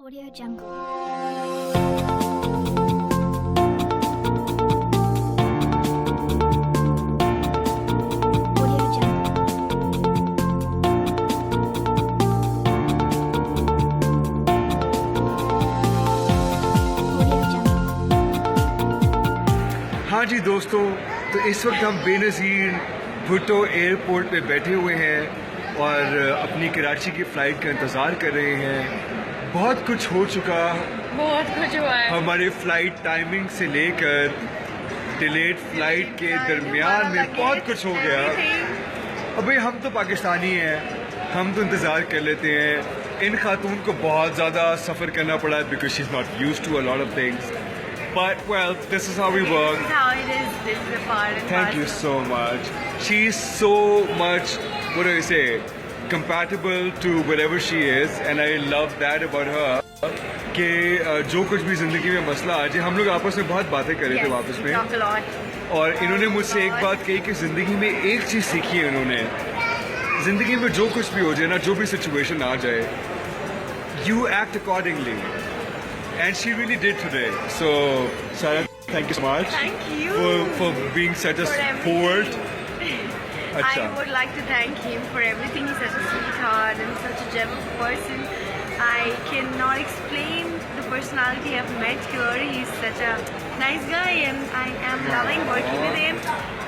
Audio Jungle. Audio Jungle. Audio Jungle. हाँ जी दोस्तों, तो इस वक्त हम बेनज़ीर भुट्टो एयरपोर्ट पे बैठे हुए हैं और अपनी कराची की फ़्लाइट का इंतज़ार कर रहे हैं। बहुत कुछ हो चुका, बहुत कुछ हुआ है। हमारे फ़्लाइट टाइमिंग से लेकर डिलेड फ़्लाइट के दरमियान में बहुत कुछ हो गया। अबे हम तो पाकिस्तानी हैं, हम तो इंतज़ार कर लेते हैं। इन खातून को बहुत ज़्यादा सफ़र करना पड़ा because she is not used to a lot of things, but well, this is how we work. This is how it is. This is the part and Thank you parcel. so much. She's so much, what do I say, compatible to whatever she is, and I love that about her. कि जो कुछ भी जिंदगी में मसला आ जाए, हम लोग आपस में बहुत बातें कर रहे थे Yes, वापस we talk में, a lot. और इन्होंने मुझसे एक बात कही कि जिंदगी में एक चीज़ सीखी है इन्होंने, जिंदगी में जो कुछ भी हो जाए ना, जो भी सिचुएशन आ जाए, you act accordingly. And she really did today. So, Sarah, thank you so much Thank you for being such a for sport. everything. Acha. I would like to thank him for everything. He's such a sweetheart and such a genuine person. I cannot explain the personality I've met here. He's such a nice guy, and I am loving working with him.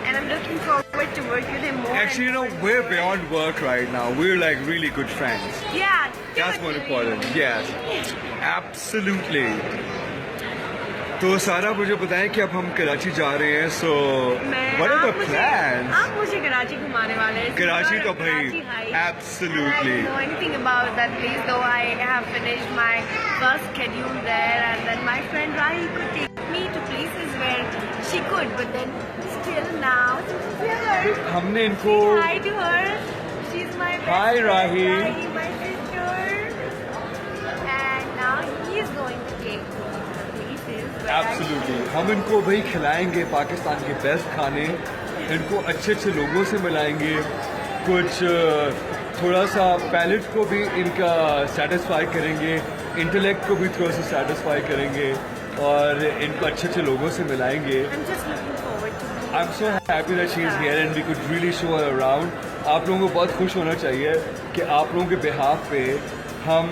And I'm looking forward to work with him more. Actually, you know, we're beyond work right now. We're like really good friends. Yeah, That's more totally. important. Yes, absolutely. तो सारा मुझे बताएं कि अब हम कराची जा रहे हैं. So, what are the plans? आप मुझे कराची घुमाने वाले हैं. कराची Since तो you're भाई, Karachi High, absolutely. I don't know anything about that place, though I have finished my bus schedule there, and then my friend Rahi could take me to places where she could, but then still now she's here. हमने इनको Say hi to her. She's my best Hi, friend, Rahi. my sister, and now he is going to take me to the places where I absolutely हम इनको भाई खिलाएंगे पाकिस्तान के best खाने, इनको अच्छे अच्छे लोगों से मिलाएंगे, कुछ थोड़ा सा पैलेट को भी इनका सेटिस्फाई करेंगे, इंटेलेक्ट को भी थोड़ा सा सेटिस्फाई करेंगे और इनको अच्छे अच्छे लोगों से मिलाएंगे. I'm just looking forward to meet I'm so happy that she is here and we could really show her around. आप लोगों को बहुत खुश होना चाहिए कि आप लोगों के behalf पे हम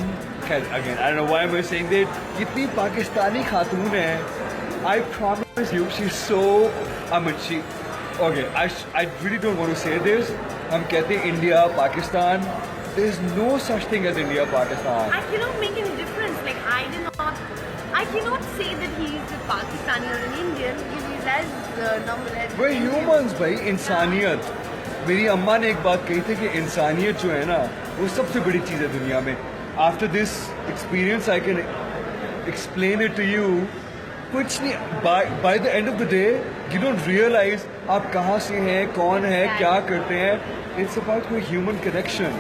again I don't know why am I saying that, इतनी पाकिस्तानी खातून है. I promise you she's so she okay I really don't want to say this. हम कहते हैं India Pakistan, there is no such thing as India Pakistan. I cannot make any difference. Like I cannot say that he is a Pakistani or an Indian. He is as normal as. We're humans भाई, इंसानियत. मेरी अम्मा ने एक बात कही थी कि इंसानियत जो है ना, वो सबसे बड़ी चीज़ है दुनिया में. After this experience I can explain it to you. कुछ नहीं, by the end of the day you don't realize आप कहाँ से हैं, कौन है, क्या करते हैं. It's about your human connection.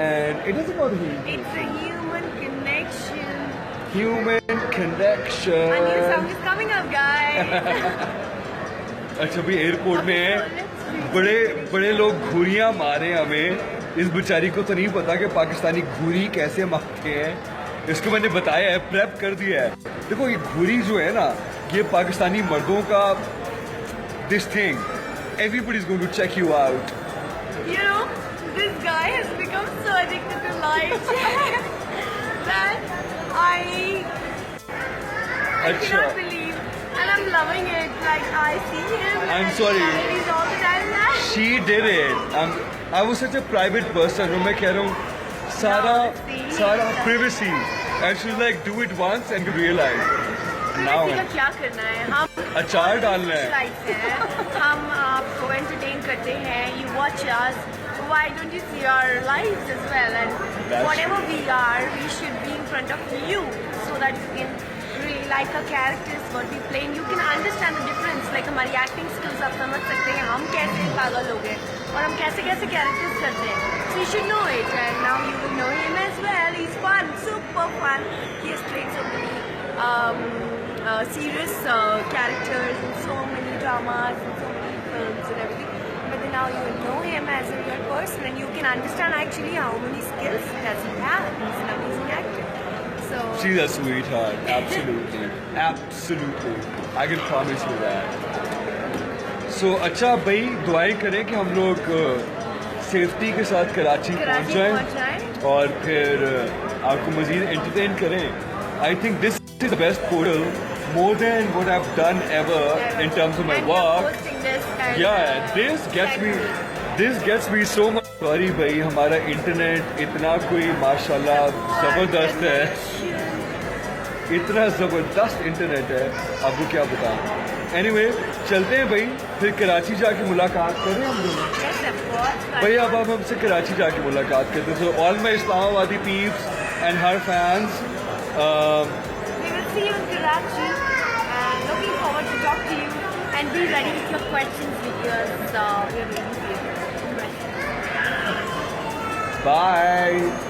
And it is about human. It's a human connection. Human connection. A new song is coming up, guys. अच्छा अभी एयरपोर्ट में है, बड़े बड़े लोग घूरियाँ मारे हमें. इस बेचारी को तो नहीं पता कि पाकिस्तानी घूरी कैसे मारते हैं. इसको मैंने बताया है, प्रेप कर दिया है. देखो ये घूरी जो है ना, ये पाकिस्तानी मर्दों का this thing, everybody is going to check you out. You know, this guy has become so addicted to life that I अच्छा. cannot believe, and I'm loving it. Like I see him. I'm and sorry. He's all the time now. She did it. I was such a private person. मैं कह रहा हूँ सारा privacy. And she was like, do it once and you realize. Now Privacy का क्या करना है? हम अचार डालना है. life है. हम आपको entertain करते हैं. You watch us. Why don't you see our lives as well? And That's whatever we are, we should be in front of you so that you can really like our characters, what we play. And you can understand the difference. Like हमारी acting skills आप समझ सकते हैं. हम कैसे पागल हो गए और हम कैसे कैसे characters करते हैं. So you should know it. And now you will know him as well. He's fun, super fun. He has played so many serious characters in so many dramas and so many films and everything. But then now you will know him as a real person and you can understand actually how many skills does he have. He's an amazing actor. So She's a sweetheart. Absolutely. Absolutely. I can promise you that. So अच्छा भाई दुआएं करें कि हम लोग safety के साथ कराची पहुंच पहुंच जाएं जाएं। और फिर आपको मज़ीद एंटरटेन करें. I think this is the best portal, more than what I've done ever in terms of my And you're work. hosting this as Yeah, a this gets me so much. Sorry भाई, हमारा internet इतना कोई माशाल्लाह ज़बरदस्त है, इतना ज़बरदस्त internet है, आपको क्या बताऊं. Anyway, चलते हैं भाई, फिर कराची जाके मुलाकात करें हम दोनों. Yes, of course. भाई अब हमसे कराची जाके मुलाकात करते हैं. So all my Islamabadi peeps and her fans, We will see you in Karachi and looking forward to talk to you and be ready with your questions because we're waiting for you. bye.